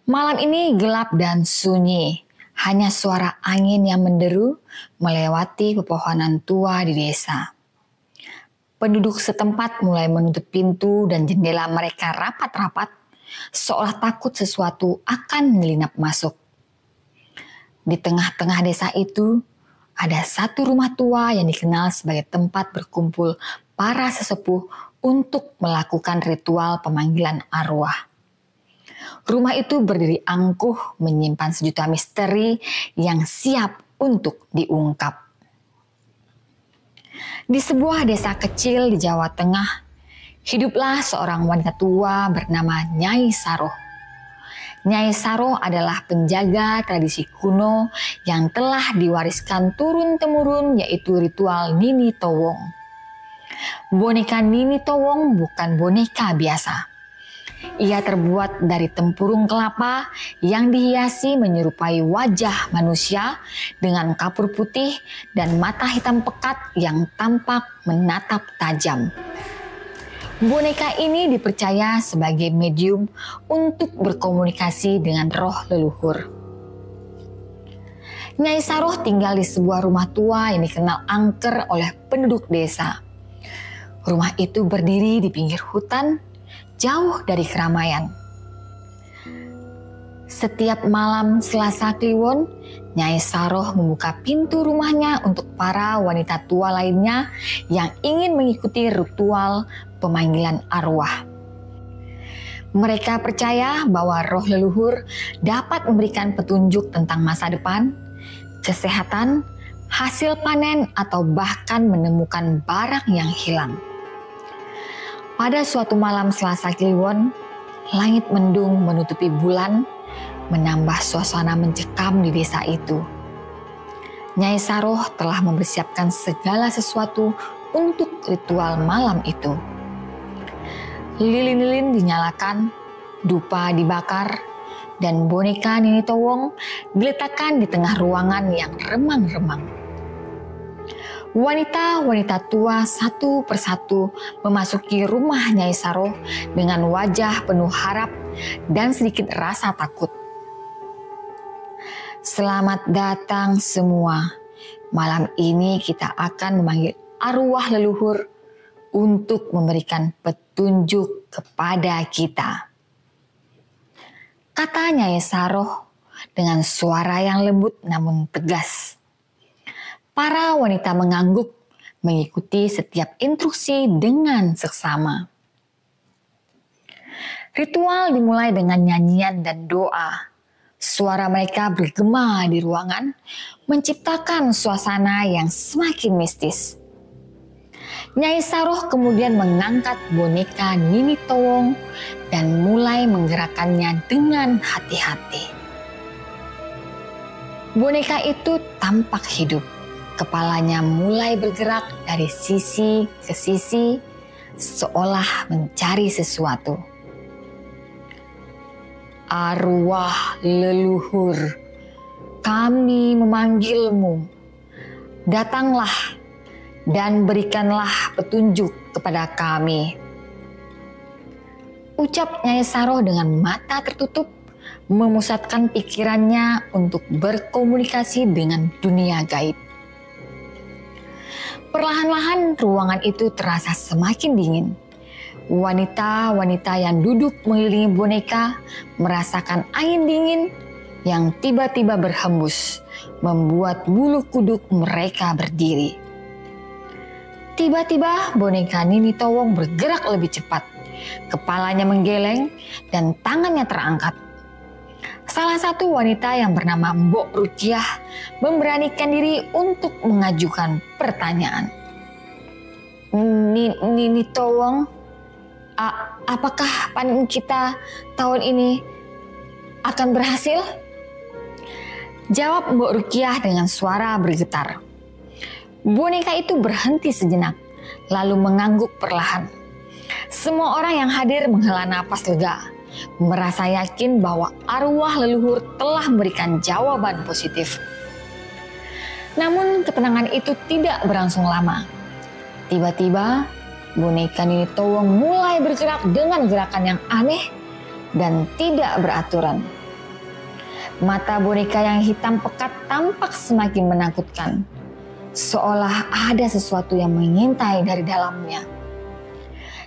Malam ini gelap dan sunyi. Hanya suara angin yang menderu melewati pepohonan tua di desa. Penduduk setempat mulai menutup pintu dan jendela mereka rapat-rapat, seolah takut sesuatu akan menyelinap masuk. Di tengah-tengah desa itu, ada satu rumah tua yang dikenal sebagai tempat berkumpul para sesepuh untuk melakukan ritual pemanggilan arwah. Rumah itu berdiri angkuh menyimpan sejuta misteri yang siap untuk diungkap. Di sebuah desa kecil di Jawa Tengah, hiduplah seorang wanita tua bernama Nyai Saroh. Nyai Saroh adalah penjaga tradisi kuno yang telah diwariskan turun-temurun, yaitu ritual Nini Towong. Boneka Nini Towong bukan boneka biasa. Ia terbuat dari tempurung kelapa yang dihiasi menyerupai wajah manusia dengan kapur putih dan mata hitam pekat yang tampak menatap tajam. Boneka ini dipercaya sebagai medium untuk berkomunikasi dengan roh leluhur. Nyai Saroh tinggal di sebuah rumah tua yang dikenal angker oleh penduduk desa. Rumah itu berdiri di pinggir hutan, jauh dari keramaian. Setiap malam Selasa Kliwon, Nyai Saroh membuka pintu rumahnya untuk para wanita tua lainnya yang ingin mengikuti ritual pemanggilan arwah. Mereka percaya bahwa roh leluhur dapat memberikan petunjuk tentang masa depan, kesehatan, hasil panen, atau bahkan menemukan barang yang hilang. Pada suatu malam Selasa Kliwon, langit mendung menutupi bulan, menambah suasana mencekam di desa itu. Nyai Saroh telah mempersiapkan segala sesuatu untuk ritual malam itu. Lilin-lilin dinyalakan, dupa dibakar, dan boneka Nini Towong diletakkan di tengah ruangan yang remang-remang. Wanita-wanita tua satu persatu memasuki rumah Nyai Saroh dengan wajah penuh harap dan sedikit rasa takut. Selamat datang semua. Malam ini kita akan memanggil arwah leluhur untuk memberikan petunjuk kepada kita, kata Nyai Saroh dengan suara yang lembut namun tegas. Para wanita mengangguk mengikuti setiap instruksi dengan seksama. Ritual dimulai dengan nyanyian dan doa. Suara mereka bergema di ruangan, menciptakan suasana yang semakin mistis. Nyai Saroh kemudian mengangkat boneka Nini Towong dan mulai menggerakkannya dengan hati-hati. Boneka itu tampak hidup. Kepalanya mulai bergerak dari sisi ke sisi, seolah mencari sesuatu. Arwah leluhur, kami memanggilmu. Datanglah dan berikanlah petunjuk kepada kami. Ucap Nyai Saroh dengan mata tertutup, memusatkan pikirannya untuk berkomunikasi dengan dunia gaib. Perlahan-lahan ruangan itu terasa semakin dingin. Wanita-wanita yang duduk mengelilingi boneka merasakan angin dingin yang tiba-tiba berhembus, membuat bulu kuduk mereka berdiri. Tiba-tiba boneka Nini Towong bergerak lebih cepat. Kepalanya menggeleng dan tangannya terangkat. Salah satu wanita yang bernama Mbok Rukiah memberanikan diri untuk mengajukan pertanyaan. Nini Towong, apakah panen kita tahun ini akan berhasil? Jawab Mbok Rukiah dengan suara bergetar. Boneka itu berhenti sejenak, lalu mengangguk perlahan. Semua orang yang hadir menghela napas lega, merasa yakin bahwa arwah leluhur telah memberikan jawaban positif. Namun ketenangan itu tidak berlangsung lama. Tiba-tiba boneka Nini Towong mulai bergerak dengan gerakan yang aneh dan tidak beraturan. Mata boneka yang hitam pekat tampak semakin menakutkan, seolah ada sesuatu yang mengintai dari dalamnya.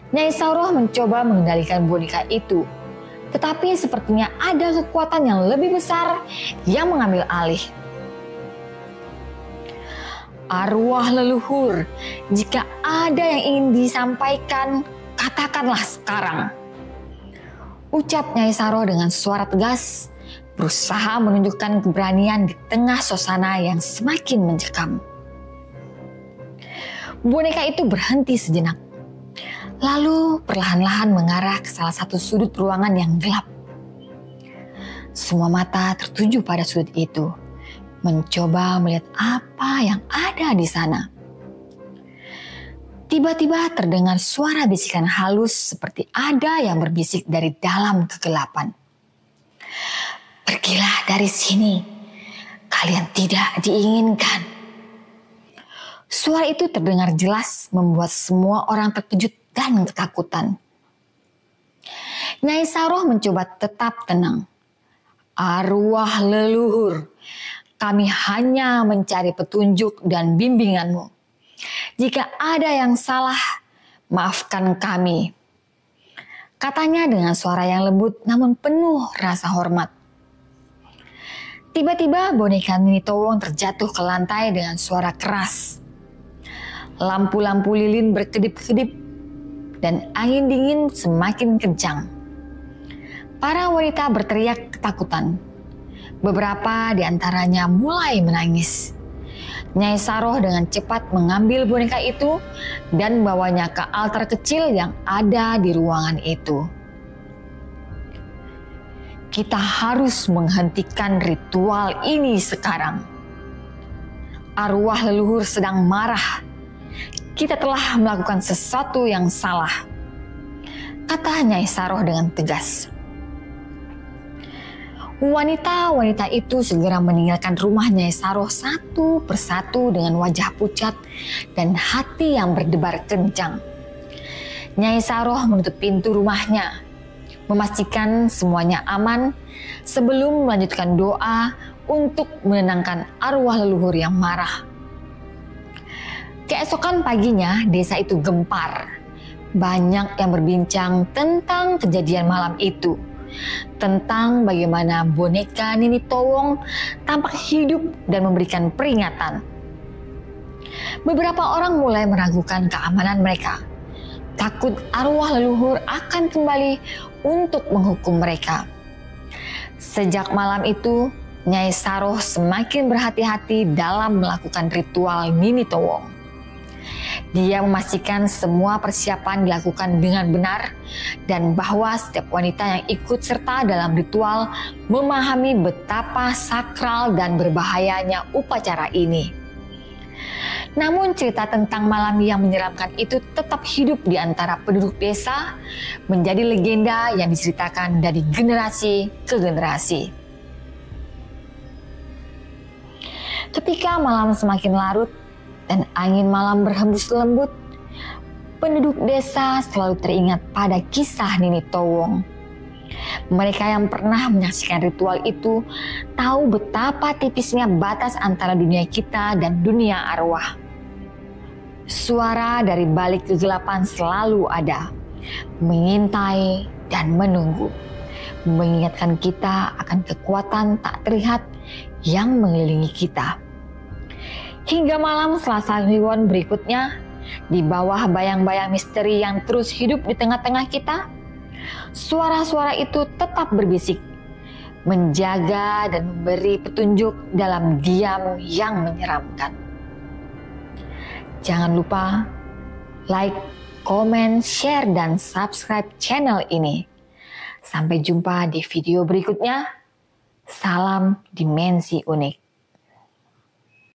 Nyai Saroh mencoba mengendalikan boneka itu, tetapi sepertinya ada kekuatan yang lebih besar yang mengambil alih. Arwah leluhur, jika ada yang ingin disampaikan, katakanlah sekarang, ucap Nyai Saroh dengan suara tegas, berusaha menunjukkan keberanian di tengah suasana yang semakin mencekam. Boneka itu berhenti sejenak, lalu perlahan-lahan mengarah ke salah satu sudut ruangan yang gelap. Semua mata tertuju pada sudut itu, mencoba melihat apa yang ada di sana. Tiba-tiba terdengar suara bisikan halus seperti ada yang berbisik dari dalam kegelapan. Pergilah dari sini, kalian tidak diinginkan. Suara itu terdengar jelas membuat semua orang terkejut dan ketakutan. Nyai Saroh mencoba tetap tenang. Arwah leluhur, kami hanya mencari petunjuk dan bimbinganmu. Jika ada yang salah, maafkan kami. Katanya dengan suara yang lembut namun penuh rasa hormat. Tiba-tiba boneka Nini Towong terjatuh ke lantai dengan suara keras. Lampu-lampu lilin berkedip-kedip dan angin dingin semakin kencang. Para wanita berteriak ketakutan. Beberapa di antaranya mulai menangis. Nyai Saroh dengan cepat mengambil boneka itu dan membawanya ke altar kecil yang ada di ruangan itu. Kita harus menghentikan ritual ini sekarang. Arwah leluhur sedang marah. Kita telah melakukan sesuatu yang salah, kata Nyai Saroh dengan tegas. Wanita-wanita itu segera meninggalkan rumah Nyai Saroh satu persatu dengan wajah pucat dan hati yang berdebar kencang. Nyai Saroh menutup pintu rumahnya, memastikan semuanya aman sebelum melanjutkan doa untuk menenangkan arwah leluhur yang marah. Keesokan paginya desa itu gempar. Banyak yang berbincang tentang kejadian malam itu. Tentang bagaimana boneka Nini Towong tampak hidup dan memberikan peringatan. Beberapa orang mulai meragukan keamanan mereka. Takut arwah leluhur akan kembali untuk menghukum mereka. Sejak malam itu, Nyai Saroh semakin berhati-hati dalam melakukan ritual Nini Towong. Dia memastikan semua persiapan dilakukan dengan benar dan bahwa setiap wanita yang ikut serta dalam ritual memahami betapa sakral dan berbahayanya upacara ini. Namun cerita tentang malam yang menyeramkan itu tetap hidup di antara penduduk desa, menjadi legenda yang diceritakan dari generasi ke generasi. Ketika malam semakin larut dan angin malam berhembus lembut, penduduk desa selalu teringat pada kisah Nini Towong. Mereka yang pernah menyaksikan ritual itu tahu betapa tipisnya batas antara dunia kita dan dunia arwah. Suara dari balik kegelapan selalu ada, mengintai dan menunggu, mengingatkan kita akan kekuatan tak terlihat yang mengelilingi kita. Hingga malam Selasa Kliwon berikutnya, di bawah bayang-bayang misteri yang terus hidup di tengah-tengah kita, suara-suara itu tetap berbisik, menjaga dan memberi petunjuk dalam diam yang menyeramkan. Jangan lupa like, komen, share, dan subscribe channel ini. Sampai jumpa di video berikutnya. Salam Dimensi Unik.